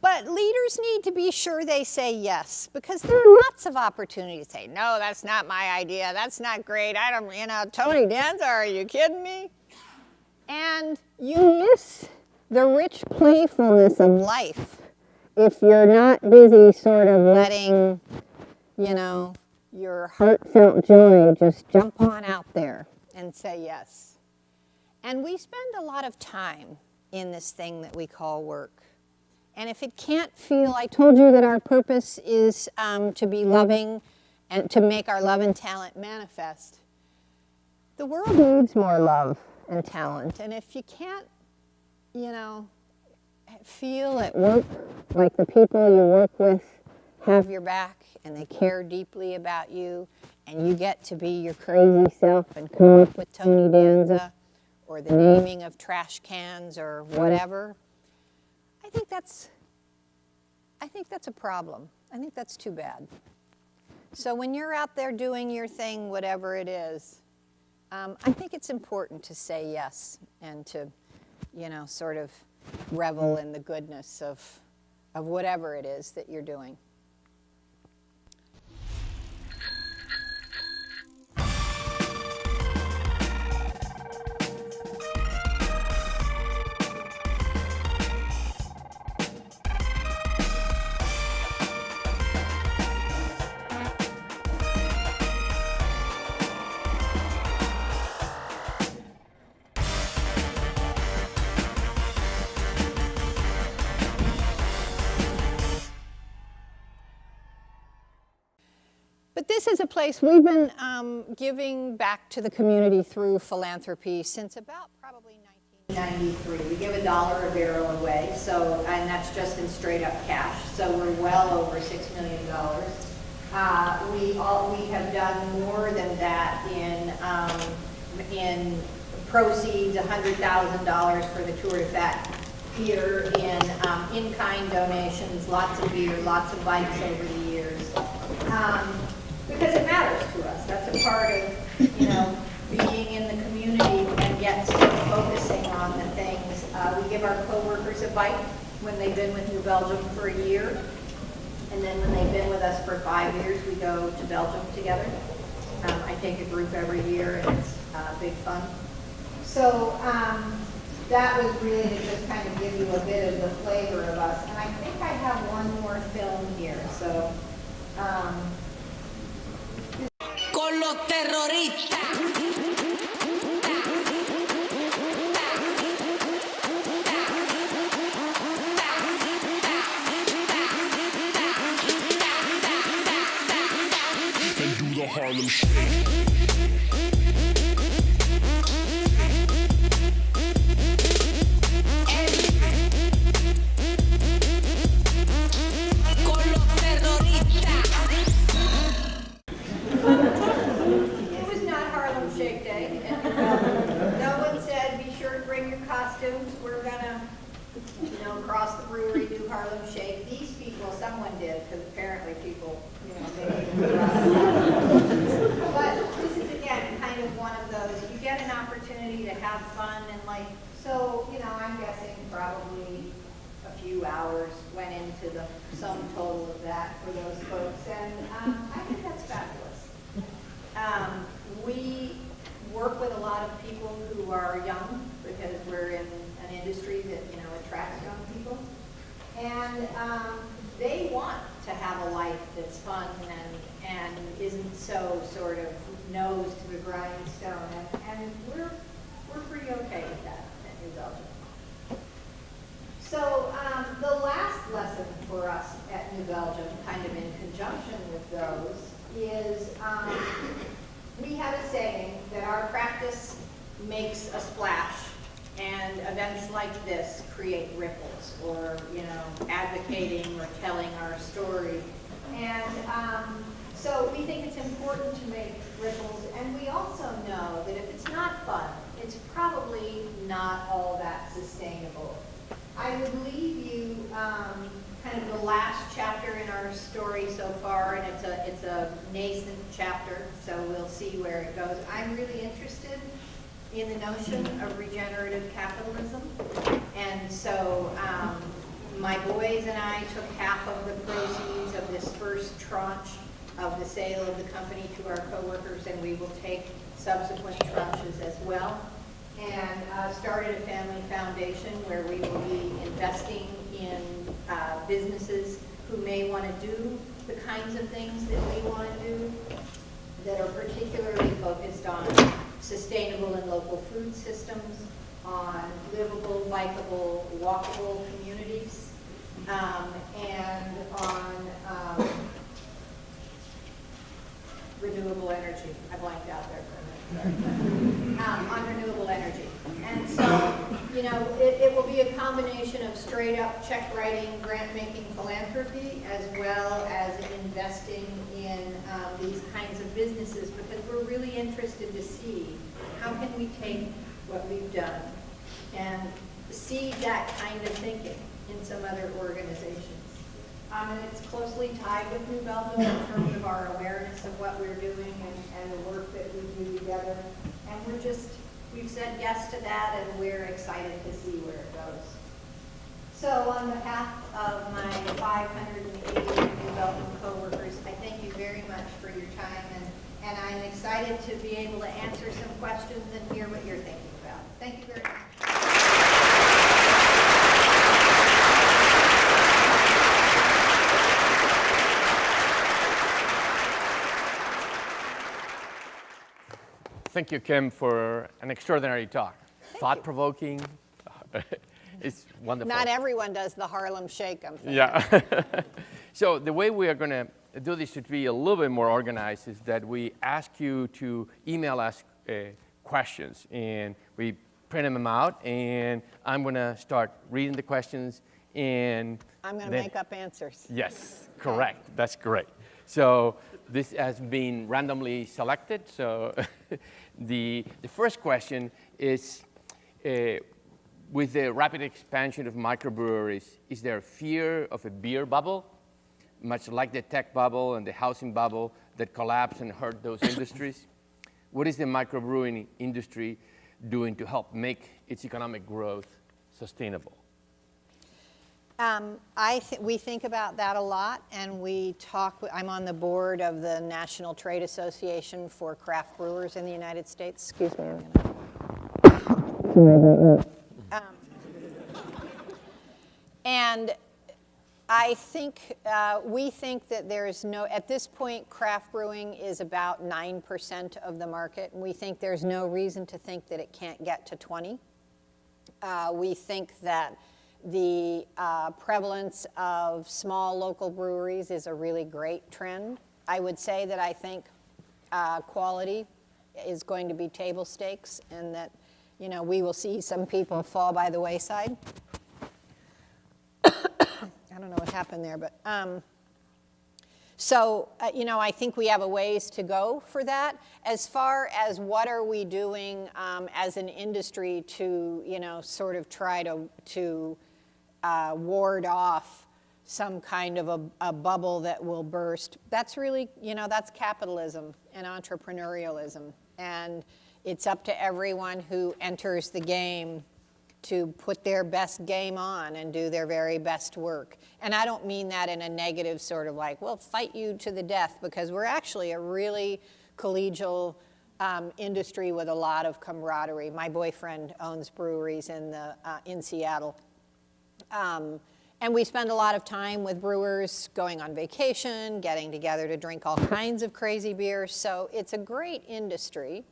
But leaders need to be sure they say yes, because there are lots of opportunities to say, no, that's not my idea, that's not great, I don't, you know, Tony Danza, are you kidding me? And you miss the rich playfulness of life if you're not busy sort of letting, you know, your heartfelt joy just jump on out there and say yes. And we spend a lot of time in this thing that we call work. And if it can't feel, I told you that our purpose is to be loving and to make our love and talent manifest. The world needs more love and talent. And if you can't, you know, feel at work like the people you work with have your back and they care deeply about you, and you get to be your crazy self and come up with Tony Danza or the naming of trash cans or whatever, I think that's a problem. I think that's too bad. So when you're out there doing your thing, whatever it is, I think it's important to say yes and to, you know, sort of revel in the goodness of whatever it is that you're doing. But this is a place we've been giving back to the community through philanthropy since about probably 1993. We give $1 a barrel away, so, and that's just in straight up cash. So we're well over $6 million. We have done more than that in proceeds, $100,000 for the Tour de Fête here, in-kind donations, lots of beer, lots of bikes over the years. Because it matters to us. That's a part of, you know, being in the community and yet still focusing on the things. We give our coworkers a bike when they've been with New Belgium for a year. And then when they've been with us for 5 years, we go to Belgium together. I take a group every year, and it's big fun. So that was really to just kind of give you a bit of the flavor of us. And I think I have one more film here. So. Con los terroristas. And do the Harlem Shake. Someone did, because apparently people, you know, they but this is again kind of one of those. You get opportunity to have fun and like, so, you know, I'm guessing probably a few hours went into the sum total of that for those folks, and I think that's fabulous. We work with a lot of people who are young because we're in an industry that, you know, attracts young people, and they want to have a life that's fun and isn't so sort of nose to the grindstone, and we're pretty okay with that at New Belgium. So the last lesson for us at New Belgium, kind of in conjunction with those, is we have a saying that our practice makes a splash, and events like this create ripples, or, you know, advocating or telling our story. And so we think it's important to make ripples, and we also know that if it's not fun, it's probably not all that sustainable. I would leave you kind of the last chapter in our story so far, and it's a nascent chapter, so we'll see where it goes. I'm really interested in the notion of regenerative capitalism, and so my boys and I took half of the proceeds of this first tranche of the sale of the company to our coworkers, and we will take subsequent tranches as well, and started a family foundation where we will be investing in businesses who may want to do the kinds of things that we want to do, that are particularly focused on sustainable and local food systems, on livable, likable, walkable communities, and on renewable energy. I blanked out there for a minute, sorry. On renewable energy. And so, you know, it will be a combination of straight up check writing, grant making philanthropy, as well as investing in these kinds of businesses, because we're really interested to see how can we take what we've done and see that kind of thinking in some other organizations. And it's closely tied with New Belgium in terms of our awareness of what we're doing and the work that we do together. And we've said yes to that, and we're excited to see where it goes. So on behalf of my 580 New Belgium coworkers, I thank you very much for your time, and I'm excited to be able to answer some questions and hear what you're thinking about. Thank you very much. Thank you, Kim, for an extraordinary talk. Thought-provoking. It's wonderful. Not everyone does the Harlem Shake, I'm thinking. Yeah. So the way we are going to do this to be a little bit more organized is that we ask you to email us questions, and we print them out, and I'm going to start reading the questions, and I'm going to make up answers. Yes, correct. That's great. So this has been randomly selected. So the first question is, with the rapid expansion of microbreweries, is there fear of a beer bubble, much like the tech bubble and the housing bubble that collapsed and hurt those industries? What is the microbrewing industry doing to help make its economic growth sustainable? We think about that a lot, and we talk. I'm on the board of the National Trade Association for Craft Brewers in the United States. Excuse me a minute. And I think, we think that there's no, at this point, craft brewing is about 9% of the market, and we think there's no reason to think that it can't get to 20. We think that the prevalence of small local breweries is a really great trend. I would say that I think quality is going to be table stakes, and that, you know, we will see some people fall by the wayside. I don't know what happened there, but you know, I think we have a ways to go for that. As far as what are we doing as an industry to, you know, sort of try to ward off some kind of a bubble that will burst, that's really, you know, that's capitalism and entrepreneurialism. And, It's up to everyone who enters the game to put their best game on and do their very best work. And I don't mean that in a negative sort of like, well, fight you to the death, because we're actually a really collegial industry with a lot of camaraderie. My boyfriend owns breweries in Seattle. And we spend a lot of time with brewers, going on vacation, getting together to drink all kinds of crazy beers. So it's a great industry.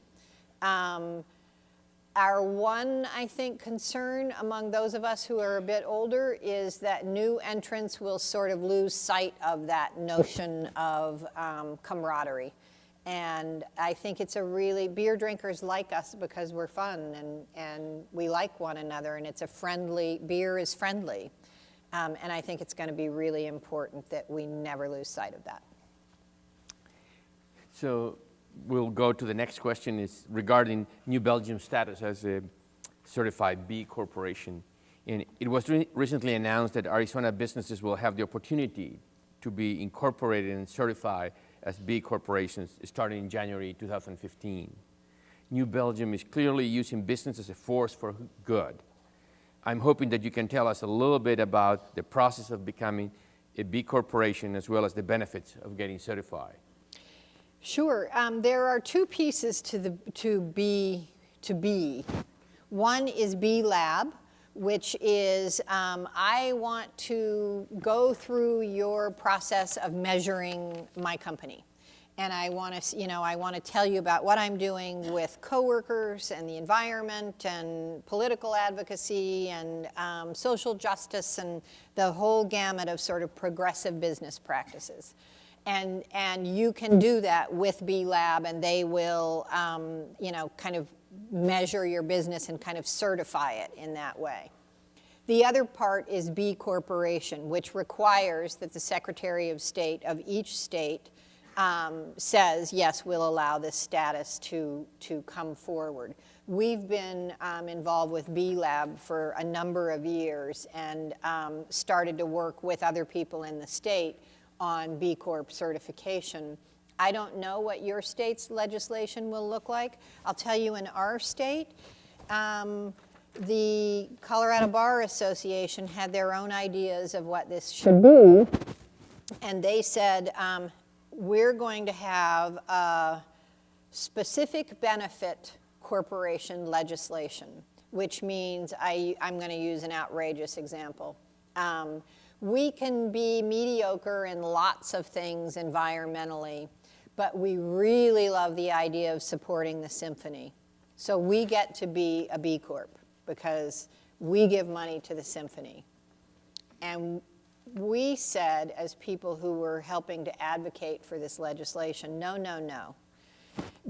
Our one, I think, concern among those of us who are a bit older is that new entrants will sort of lose sight of that notion of camaraderie. And I think it's a really, beer drinkers like us because we're fun and we like one another, and it's a friendly, beer is friendly. And I think it's going to be really important that we never lose sight of that. So we'll go to the next question, is regarding New Belgium's status as a certified B Corporation. And it was recently announced that Arizona businesses will have the opportunity to be incorporated and certified as B Corporations starting in January 2015. New Belgium is clearly using business as a force for good. I'm hoping that you can tell us a little bit about the process of becoming a B Corporation as well as the benefits of getting certified. Sure. There are two pieces to B. One is B Lab, which is I want to go through your process of measuring my company. And I want to tell you about what I'm doing with coworkers and the environment and political advocacy and social justice and the whole gamut of sort of progressive business practices. And you can do that with B Lab, and they will, kind of measure your business and kind of certify it in that way. The other part is B Corporation, which requires that the Secretary of State of each state says, yes, we'll allow this status to come forward. We've been involved with B Lab for a number of years and started to work with other people in the state on B Corp certification. I don't know what your state's legislation will look like. I'll tell you, in our state, the Colorado Bar Association had their own ideas of what this should be, and they said, we're going to have a specific benefit corporation legislation, which means I'm going to use an outrageous example. We can be mediocre in lots of things environmentally, but we really love the idea of supporting the symphony. So we get to be a B Corp because we give money to the symphony. And we said, as people who were helping to advocate for this legislation, no, no, no.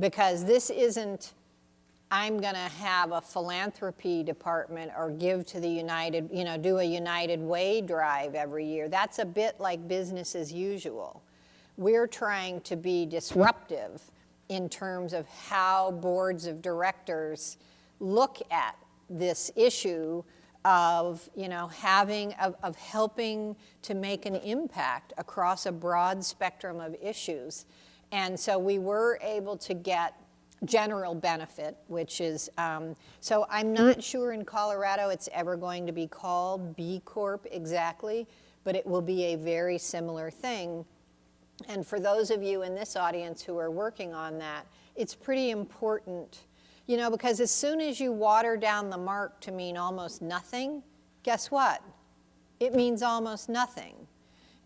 Because this isn't, I'm going to have a philanthropy department or give to the United, do a United Way drive every year. That's a bit like business as usual. We're trying to be disruptive in terms of how boards of directors look at this issue of, of helping to make an impact across a broad spectrum of issues. And so we were able to get general benefit, which is, so I'm not sure in Colorado it's ever going to be called B Corp exactly, but it will be a very similar thing. And for those of you in this audience who are working on that, it's pretty important, because as soon as you water down the mark to mean almost nothing, guess what? It means almost nothing.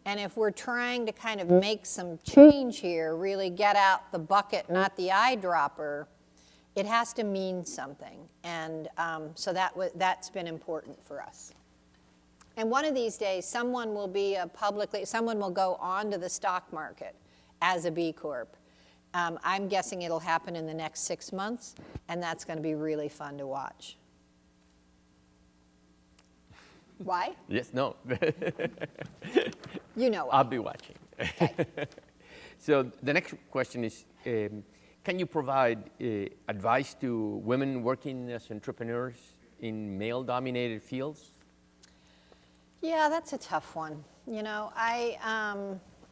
And if we're trying to kind of make some change here, really get out the bucket, not the eyedropper, it has to mean something. And so that's been important for us. And one of these days, someone will go onto the stock market as a B Corp. I'm guessing it'll happen in the next 6 months, and that's going to be really fun to watch. Why? Yes, no. You know what? I'll be watching. Okay. So the next question is, can you provide advice to women working as entrepreneurs in male-dominated fields? Yeah, that's a tough one.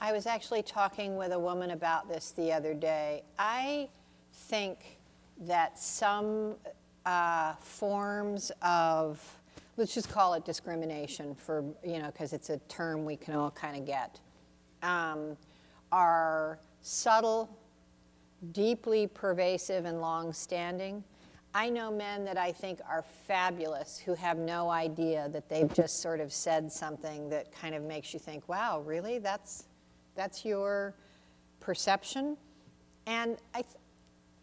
I was actually talking with a woman about this the other day. I think that some forms of, let's just call it discrimination for, because it's a term we can all kind of get, are subtle, deeply pervasive, and long-standing. I know men that I think are fabulous who have no idea that they've just sort of said something that kind of makes you think, wow, really? That's your perception? And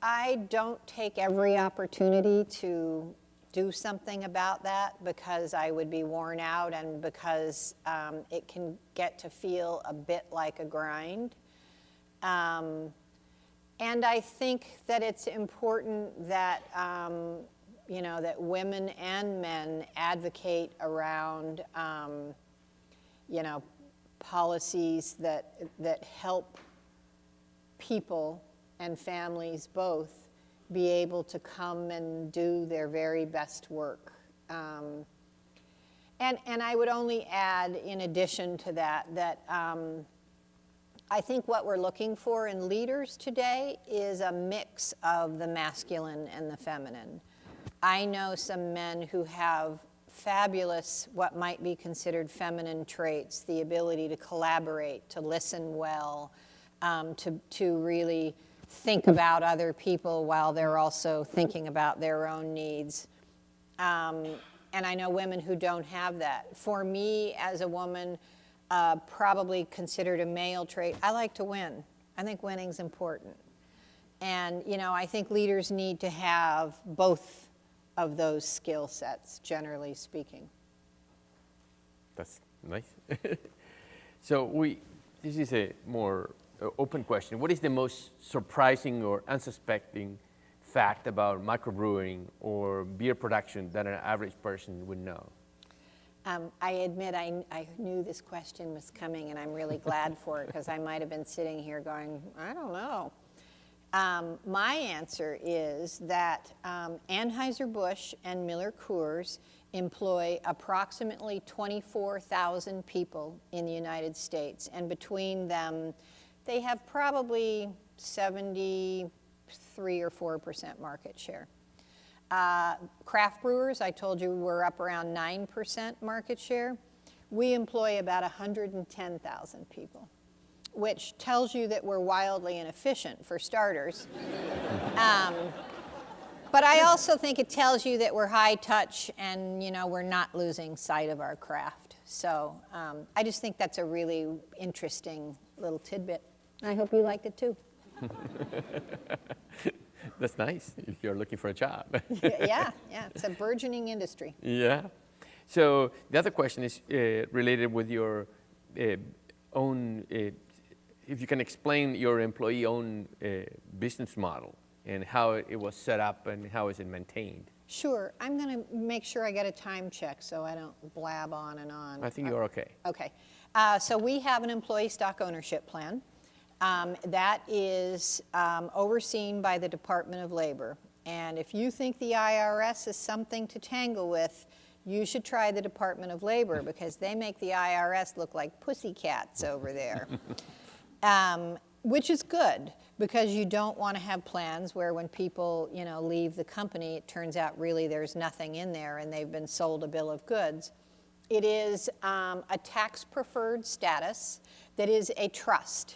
I don't take every opportunity to do something about that because I would be worn out and because it can get to feel a bit like a grind. And I think that it's important that, that women and men advocate around, policies that help people and families both be able to come and do their very best work. And I would only add, in addition to that, I think what we're looking for in leaders today is a mix of the masculine and the feminine. I know some men who have fabulous, what might be considered feminine traits, the ability to collaborate, to listen well, to really think about other people while they're also thinking about their own needs. And I know women who don't have that. For me, as a woman, probably considered a male trait, I like to win. I think winning's important. And, I think leaders need to have both of those skill sets, generally speaking. That's nice. So this is a more open question. What is the most surprising or unsuspecting fact about microbrewing or beer production that an average person would know? I admit I knew this question was coming, and I'm really glad for it, because I might have been sitting here going, I don't know. My answer is that Anheuser-Busch and Miller Coors employ approximately 24,000 people in the United States, and between them, they have probably 73 or 4% market share. Craft brewers, I told you, we're up around 9% market share. We employ about 110,000 people, which tells you that we're wildly inefficient, for starters. But I also think it tells you that we're high touch and, we're not losing sight of our craft. So I just think that's a really interesting little tidbit. I hope you liked it too. That's nice if you're looking for a job. Yeah, it's a burgeoning industry. Yeah. So the other question is related with your own, if you can explain your employee-owned business model and how it was set up and how is it maintained. Sure. I'm going to make sure I get a time check so I don't blab on and on. I think you're okay. Okay. So we have an employee stock ownership plan. That is overseen by the Department of Labor. And if you think the IRS is something to tangle with, you should try the Department of Labor, because they make the IRS look like pussycats over there. Which is good, because you don't want to have plans where when people, leave the company, it turns out really there's nothing in there and they've been sold a bill of goods. It is a tax-preferred status that is a trust.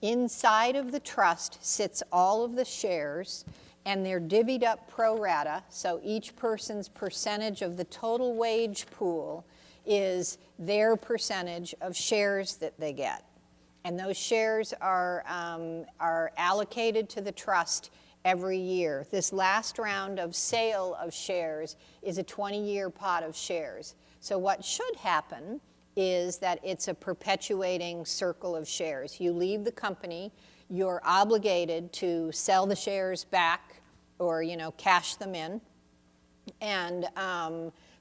Inside of the trust sits all of the shares, and they're divvied up pro rata, so each person's percentage of the total wage pool is their percentage of shares that they get. And those shares are allocated to the trust every year. This last round of sale of shares is a 20-year pot of shares. So what should happen is that it's a perpetuating circle of shares. You leave the company, you're obligated to sell the shares back or, cash them in. And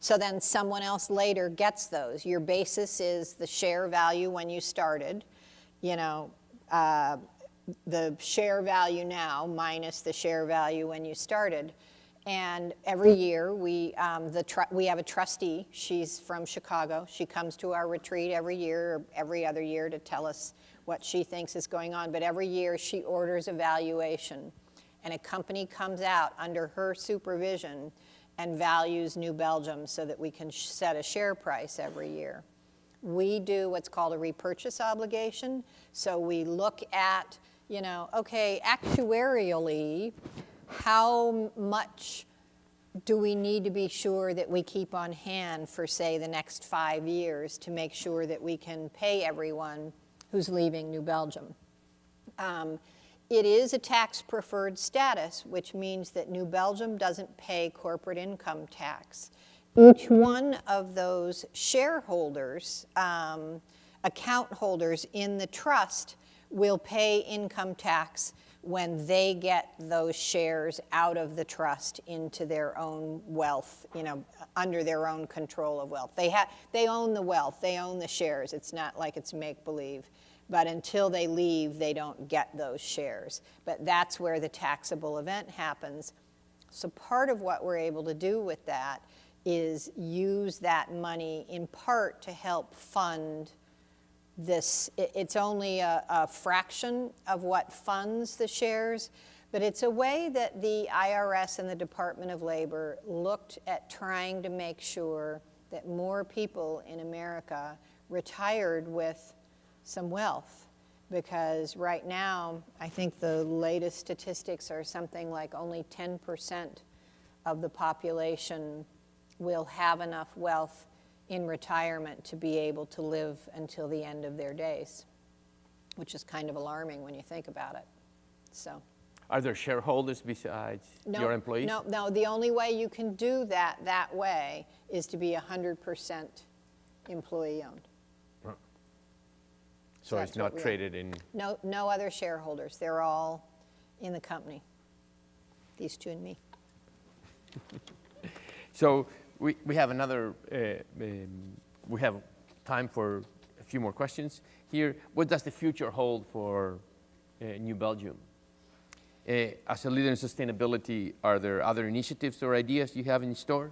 so then someone else later gets those. Your basis is the share value when you started, the share value now minus the share value when you started. And every year we have a trustee. She's from Chicago. She comes to our retreat every year or every other year to tell us what she thinks is going on. But every year she orders a valuation. and a company comes out under her supervision and values New Belgium so that we can set a share price every year. We do what's called a repurchase obligation. So we look at, you know, okay, actuarially, how much do we need to be sure that we keep on hand for, say, the next 5 years to make sure that we can pay everyone who's leaving New Belgium? It is a tax-preferred status, which means that New Belgium doesn't pay corporate income tax. Each one of those shareholders, account holders in the trust, will pay income tax when they get those shares out of the trust into their own wealth, you know, under their own control of wealth. They own the wealth, they own the shares. It's not like it's make-believe. But until they leave, they don't get those shares. But that's where the taxable event happens. So part of what we're able to do with that is use that money in part to help fund this. It's only a fraction of what funds the shares, but it's a way that the IRS and the Department of Labor looked at trying to make sure that more people in America retired with some wealth. Because right now, I think the latest statistics are something like only 10% of the population will have enough wealth in retirement to be able to live until the end of their days, which is kind of alarming when you think about it. So, Are there shareholders besides your employees? No, the only way you can do that way is to be 100% employee-owned. So it's not traded in? No other shareholders. They're all in the company, these two and me. So we have another, we have time for a few more questions here. What does the future hold for New Belgium? As a leader in sustainability, are there other initiatives or ideas you have in store?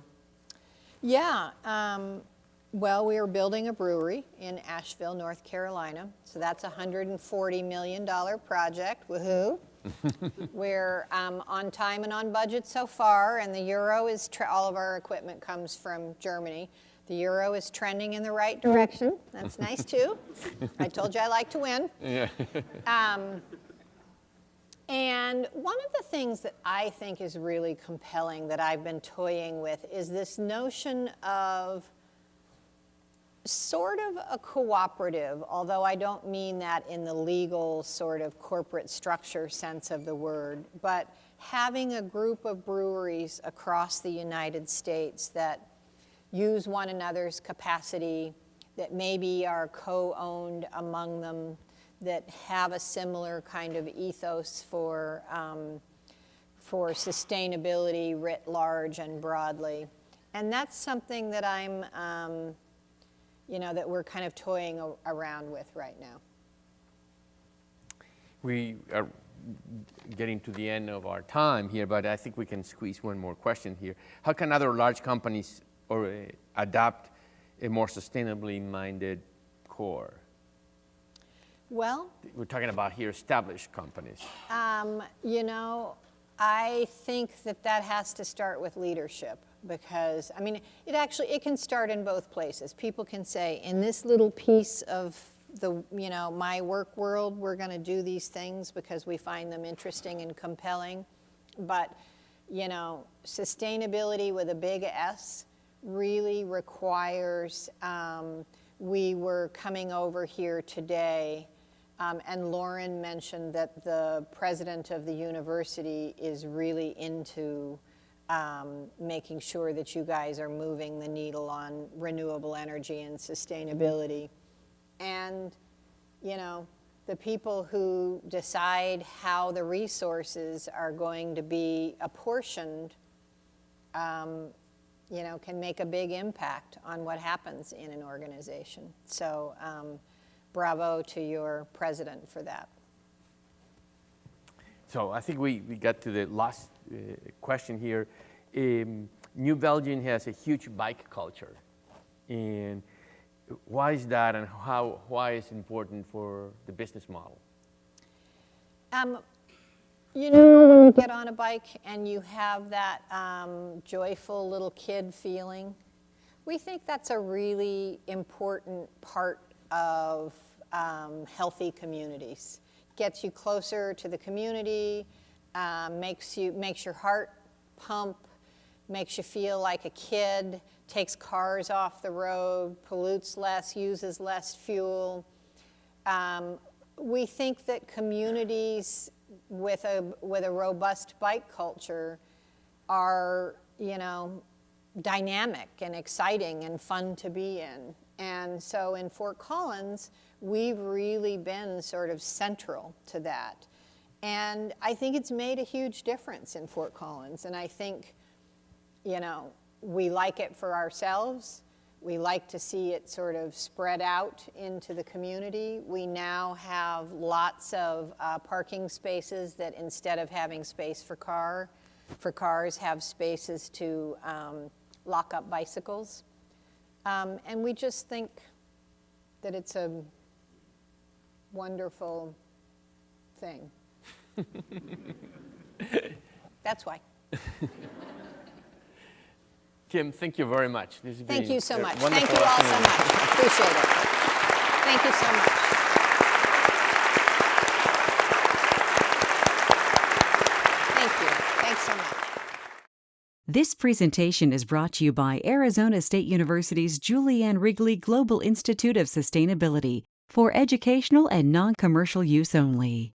Yeah. Well, we are building a brewery in Asheville, North Carolina. So that's a $140 million project. Woohoo! We're on time and on budget so far, and the euro is, all of our equipment comes from Germany. The euro is trending in the right direction. That's nice too. I told you I like to win. Yeah. And one of the things that I think is really compelling that I've been toying with is this notion of sort of a cooperative, although I don't mean that in the legal sort of corporate structure sense of the word, but having a group of breweries across the United States that use one another's capacity, that maybe are co-owned among them, that have a similar kind of ethos for sustainability writ large and broadly. And that's something that I'm that we're kind of toying around with right now. We are getting to the end of our time here, but I think we can squeeze one more question here. How can other large companies adopt a more sustainably minded core? Well, we're talking about here established companies. I think that has to start with leadership. Because, I mean, it can start in both places. People can say, in this little piece of my work world, we're going to do these things because we find them interesting and compelling. But, sustainability with a big S really requires, we were coming over here today, and Lauren mentioned that the president of the university is really into making sure that you guys are moving the needle on renewable energy and sustainability. And, the people who decide how the resources are going to be apportioned, can make a big impact on what happens in an organization. So, bravo to your president for that. So I think we got to the last question here. New Belgium has a huge bike culture. And why is that, and why is it important for the business model? You know, when you get on a bike and you have that joyful little kid feeling, we think that's a really important part of healthy communities. Gets you closer to the community, makes your heart pump, makes you feel like a kid, takes cars off the road, pollutes less, uses less fuel. We think that communities with a robust bike culture are, you know, dynamic and exciting and fun to be in. And so in Fort Collins, we've really been sort of central to that. And I think it's made a huge difference in Fort Collins. And I think, you know, we like it for ourselves. We like to see it sort of spread out into the community. We now have lots of parking spaces that, instead of having space for cars, have spaces to lock up bicycles. And we just think that it's a wonderful thing. That's why. Kim, thank you very much. This has Thank been you so a much. wonderful Thank you all so afternoon. much. Appreciate it. Thank you so much. Thank you. Thanks so much. This presentation is brought to you by Arizona State University's Julianne Wrigley Global Institute of Sustainability for educational and non-commercial use only.